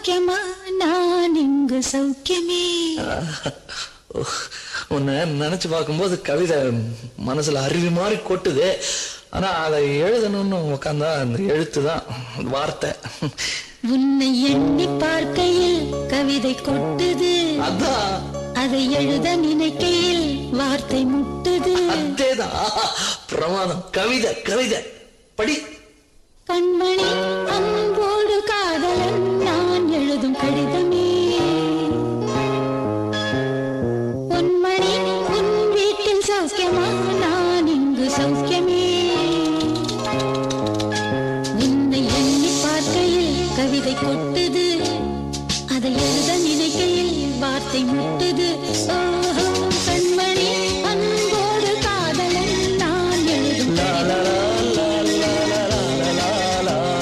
சௌக்கியமா நான் இங்கு சௌக்கியமே. உன்னை நினைச்சு பார்க்கும்போது கவிதை மனசுல அருவி மாதிரி கொட்டுது. ஆனா அதை எழுதணும்னு உட்காந்தா அந்த எழுத்துதான் வார்த்தை. உன்னை எண்ணி பார்க்கையில் கவிதை கொட்டுது, அதான் அதை எழுத நினைக்கையில் வார்த்தை முட்டுது. அதேதான் பிரமாதம். கவிதை கவிதை படி. கண்மணி அன்போடு காதலன் நான் எழுதும் கடிதமே. பொன்மணி உன் வீட்டில் சௌக்கியமா நான் இங்கு சௌக்கியமே. உன்னை எண்ணி பார்க்கையில் கவிதை கொட்டுது, அதை எழுத நினைக்கையில் வார்த்தை முட்டுது.